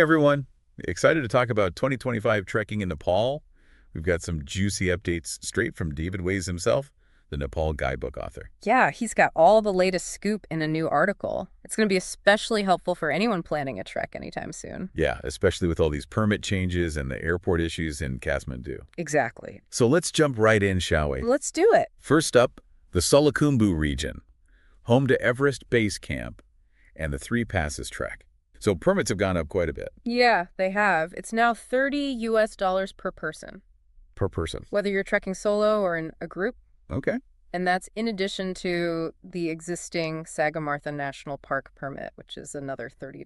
everyone. Excited to talk about 2025 trekking in Nepal. We've got some juicy updates straight from David Ways himself, the Nepal guidebook author. Yeah, he's got all the latest scoop in a new article. It's going to be especially helpful for anyone planning a trek anytime soon. Yeah, especially with all these permit changes and the airport issues in Kathmandu. Exactly. So let's jump right in, shall we? Let's do it. First up, the Solu-Khumbu region, home to Everest Base Camp and the Three Passes trek. So permits have gone up quite a bit. Yeah, they have. It's now $30 per person. Per person. Whether you're trekking solo or in a group. Okay. And that's in addition to the existing Sagamartha National Park permit, which is another $30.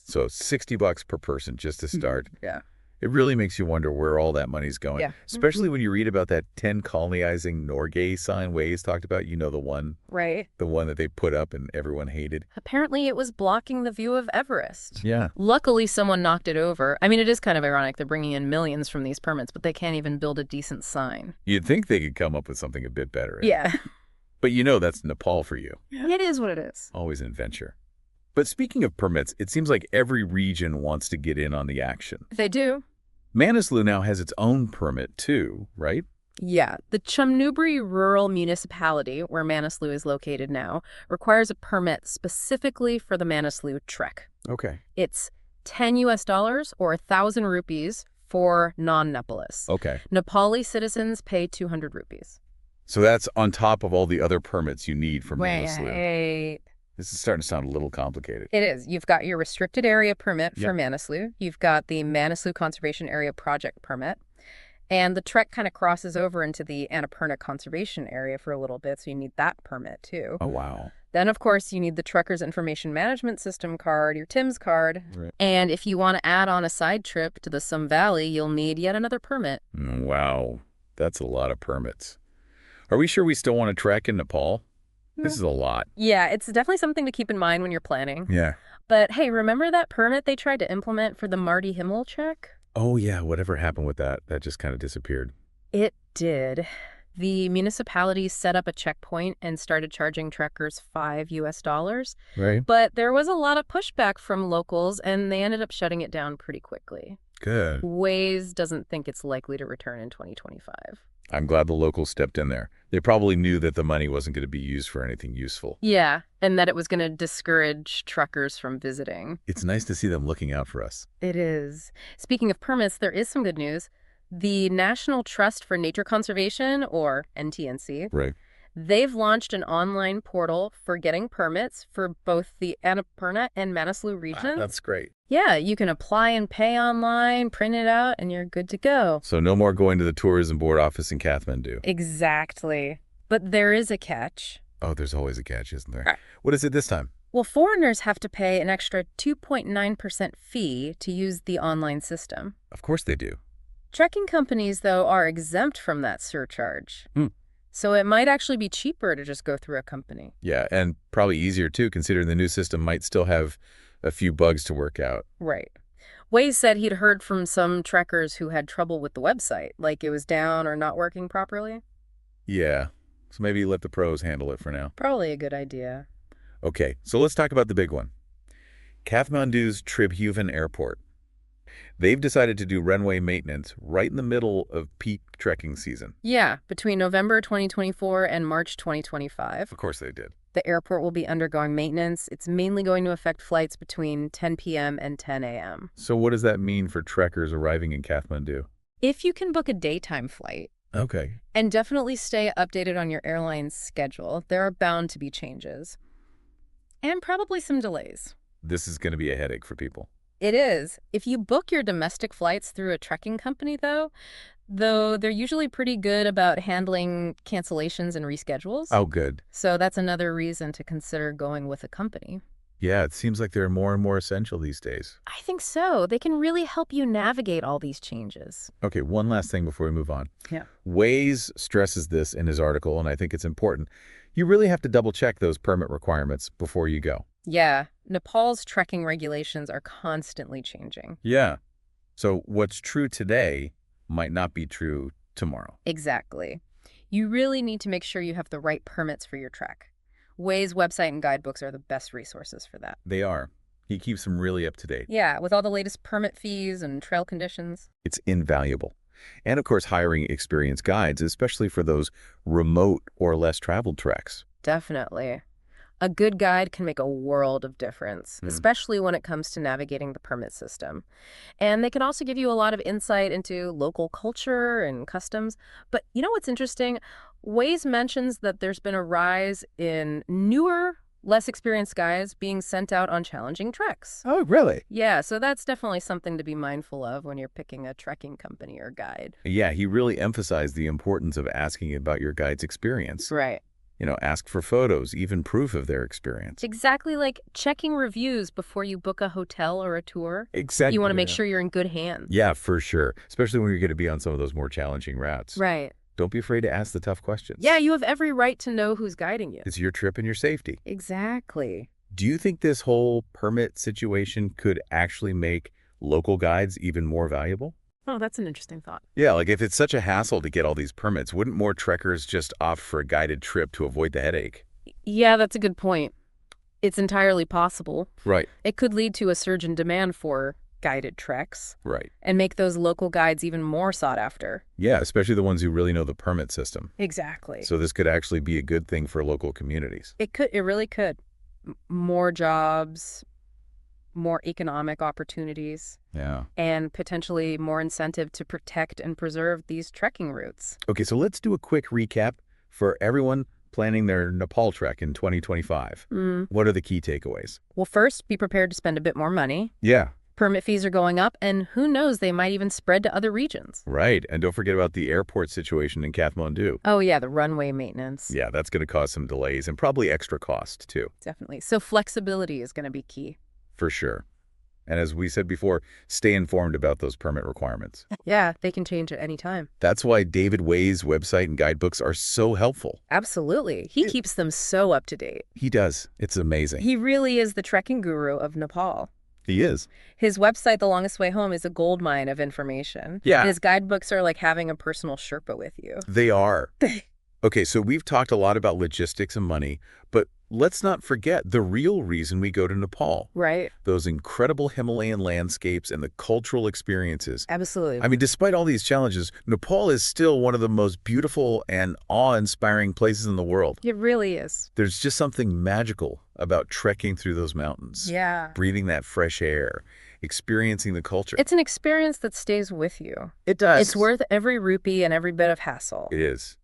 So $60 per person just to start. Yeah. It really makes you wonder where all that money's going. Yeah. Especially when you read about that 10 colonizing Norgay sign Ways talked about. You know, the one that they put up and everyone hated. Apparently it was blocking the view of Everest. Yeah. Luckily, someone knocked it over. I mean, it is kind of ironic. They're bringing in millions from these permits, but they can't even build a decent sign. You'd think they could come up with something a bit better. Yeah. But you know that's Nepal for you. It is what it is. Always an adventure. But speaking of permits, it seems like every region wants to get in on the action. They do. Manaslu now has its own permit too, right? Yeah. The Chumnubri Rural Municipality, where Manaslu is located now, requires a permit specifically for the Manaslu trek. Okay. It's $10 or 1,000 rupees for non-Nepalese. Okay. Nepali citizens pay 200 rupees. So that's on top of all the other permits you need for Manaslu. Wait. This is starting to sound a little complicated. It is. You've got your restricted area permit for Manaslu. You've got the Manaslu Conservation Area Project permit. And the trek kind of crosses over into the Annapurna Conservation Area for a little bit, so you need that permit too. Oh, wow. Then, of course, you need the Truckers Information Management System card, your TIMS card. Right. And if you want to add on a side trip to the Sum Valley, you'll need yet another permit. Wow. That's a lot of permits. Are we sure we still want to trek in Nepal? This is a lot. Yeah, it's definitely something to keep in mind when you're planning. Yeah. But hey, remember that permit they tried to implement for the Mardi Himal trek? Oh, yeah. Whatever happened with that? That just kind of disappeared. It did. The municipality set up a checkpoint and started charging trekkers $5. Right. But there was a lot of pushback from locals, and they ended up shutting it down pretty quickly. Good. Waze doesn't think it's likely to return in 2025. I'm glad the locals stepped in there. They probably knew that the money wasn't going to be used for anything useful. Yeah, and that it was going to discourage truckers from visiting. It's nice to see them looking out for us. It is. Speaking of permits, there is some good news. The National Trust for Nature Conservation, or NTNC, Right. they've launched an online portal for getting permits for both the Annapurna and Manaslu regions. That's great. Yeah, you can apply and pay online, print it out, and you're good to go. So no more going to the tourism board office in Kathmandu. Exactly. But there is a catch. Oh, there's always a catch, isn't there? What is it this time? Well, foreigners have to pay an extra 2.9% fee to use the online system. Of course they do. Trekking companies, though, are exempt from that surcharge. So it might actually be cheaper to just go through a company. Yeah, and probably easier, too, considering the new system might still have a few bugs to work out. Right. Waze said he'd heard from some trekkers who had trouble with the website, like it was down or not working properly. Yeah, so maybe let the pros handle it for now. Probably a good idea. Okay, so let's talk about the big one. Kathmandu's Tribhuvan Airport. They've decided to do runway maintenance right in the middle of peak trekking season. Yeah, between November 2024 and March 2025. Of course they did. The airport will be undergoing maintenance. It's mainly going to affect flights between 10 p.m. and 10 a.m. So what does that mean for trekkers arriving in Kathmandu? If you can book a daytime flight, Okay. and definitely stay updated on your airline's schedule, there are bound to be changes. And probably some delays. This is going to be a headache for people. It is. If you book your domestic flights through a trekking company, though they're usually pretty good about handling cancellations and reschedules. Oh, good. So that's another reason to consider going with a company. Yeah, it seems like they're more and more essential these days. I think so. They can really help you navigate all these changes. Okay, one last thing before we move on. Yeah. Waze stresses this in his article, and I think it's important. You really have to double-check those permit requirements before you go. Yeah. Nepal's trekking regulations are constantly changing. Yeah. So what's true today might not be true tomorrow. Exactly. You really need to make sure you have the right permits for your trek. Waze website and guidebooks are the best resources for that. They are. He keeps them really up to date. Yeah, with all the latest permit fees and trail conditions. It's invaluable. And of course, hiring experienced guides, especially for those remote or less traveled treks. Definitely. A good guide can make a world of difference, especially when it comes to navigating the permit system. And they can also give you a lot of insight into local culture and customs. But you know what's interesting? Waze mentions that there's been a rise in newer, less experienced guides being sent out on challenging treks. Oh, really? Yeah, so that's definitely something to be mindful of when you're picking a trekking company or guide. Yeah, he really emphasized the importance of asking about your guide's experience. Right. Ask for photos, even proof of their experience. Exactly like checking reviews before you book a hotel or a tour. Exactly. You want to make sure you're in good hands. Yeah, for sure. Especially when you're going to be on some of those more challenging routes. Right. Don't be afraid to ask the tough questions. Yeah, you have every right to know who's guiding you. It's your trip and your safety. Exactly. Do you think this whole permit situation could actually make local guides even more valuable? Oh, that's an interesting thought. Yeah, like if it's such a hassle to get all these permits, wouldn't more trekkers just opt for a guided trip to avoid the headache? Yeah, that's a good point. It's entirely possible. Right. It could lead to a surge in demand for guided treks Right. and make those local guides even more sought after. Yeah, especially the ones who really know the permit system. Exactly. So this could actually be a good thing for local communities. It really could. More jobs, more economic opportunities, Yeah. and potentially more incentive to protect and preserve these trekking routes. Okay, so let's do a quick recap for everyone planning their Nepal trek in 2025. What are the key takeaways? Well, first, be prepared to spend a bit more money. Yeah. Permit fees are going up, and who knows, they might even spread to other regions. Right. And don't forget about the airport situation in Kathmandu. Oh, yeah, the runway maintenance. Yeah, that's going to cause some delays and probably extra cost, too. Definitely. So flexibility is going to be key. For sure. And as we said before, stay informed about those permit requirements. Yeah, they can change at any time. That's why David Way's website and guidebooks are so helpful. Absolutely. He keeps them so up to date. He does. It's amazing. He really is the trekking guru of Nepal. He is. His website, The Longest Way Home, is a goldmine of information. Yeah. And his guidebooks are like having a personal Sherpa with you. They are. Okay, so we've talked a lot about logistics and money, but let's not forget the real reason we go to Nepal. Right. Those incredible Himalayan landscapes and the cultural experiences. Absolutely. I mean, despite all these challenges, Nepal is still one of the most beautiful and awe-inspiring places in the world. It really is. There's just something magical about trekking through those mountains. Yeah. Breathing that fresh air, experiencing the culture. It's an experience that stays with you. It does. It's worth every rupee and every bit of hassle. It is.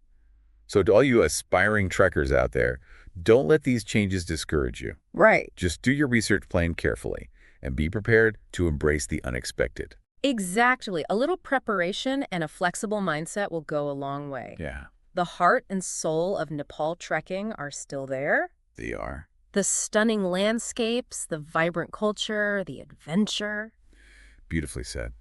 So to all you aspiring trekkers out there, don't let these changes discourage you. Right. Just do your research plan carefully and be prepared to embrace the unexpected. Exactly. A little preparation and a flexible mindset will go a long way. Yeah, The heart and soul of Nepal trekking are still there. they are. The stunning landscapes, the vibrant culture, the adventure. Beautifully said.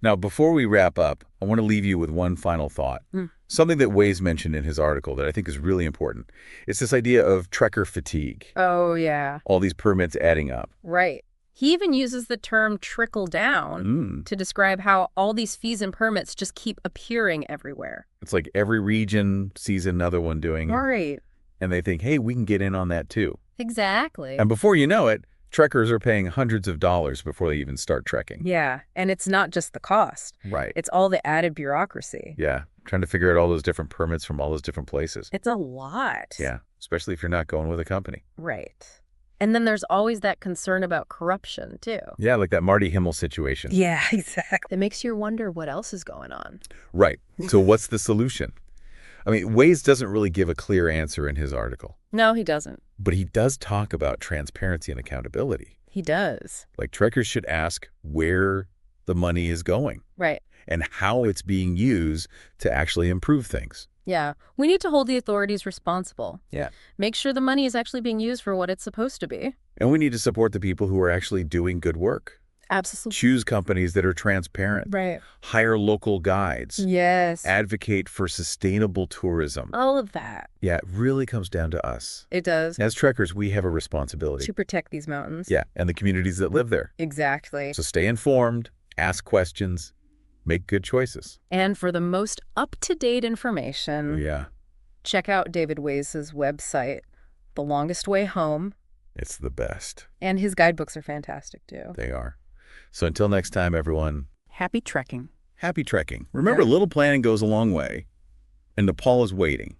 Now, before we wrap up, I want to leave you with one final thought. Something that Waze mentioned in his article that I think is really important. It's this idea of trekker fatigue. Oh, yeah. All these permits adding up. Right. He even uses the term trickle down to describe how all these fees and permits just keep appearing everywhere. It's like every region sees another one doing it, Right. and they think, hey, we can get in on that too. Exactly. And before you know it, trekkers are paying hundreds of dollars before they even start trekking. Yeah. And it's not just the cost. Right. It's all the added bureaucracy. Yeah. Trying to figure out all those different permits from all those different places. It's a lot. Yeah. Especially if you're not going with a company. Right. And then there's always that concern about corruption, too. Yeah, like that Mardi Himal situation. Yeah, exactly. It makes you wonder what else is going on. Right. So what's the solution? I mean, Waze doesn't really give a clear answer in his article, No, he doesn't. but he does talk about transparency and accountability. He does. Like trekkers should ask where the money is going Right. and how it's being used to actually improve things. Yeah. We need to hold the authorities responsible. Yeah. Make sure the money is actually being used for what it's supposed to be. And we need to support the people who are actually doing good work. Absolutely. Choose companies that are transparent. Right. Hire local guides. Yes. Advocate for sustainable tourism. All of that. Yeah, it really comes down to us. It does. As trekkers, we have a responsibility. To protect these mountains. Yeah, and the communities that live there. Exactly. So stay informed, ask questions, make good choices. And for the most up-to-date information, Yeah, check out David Waze's website, The Longest Way Home. It's the best. And his guidebooks are fantastic, too. They are. So until next time, everyone, Happy trekking. happy trekking. Remember, Yeah. little planning goes a long way, and Nepal is waiting.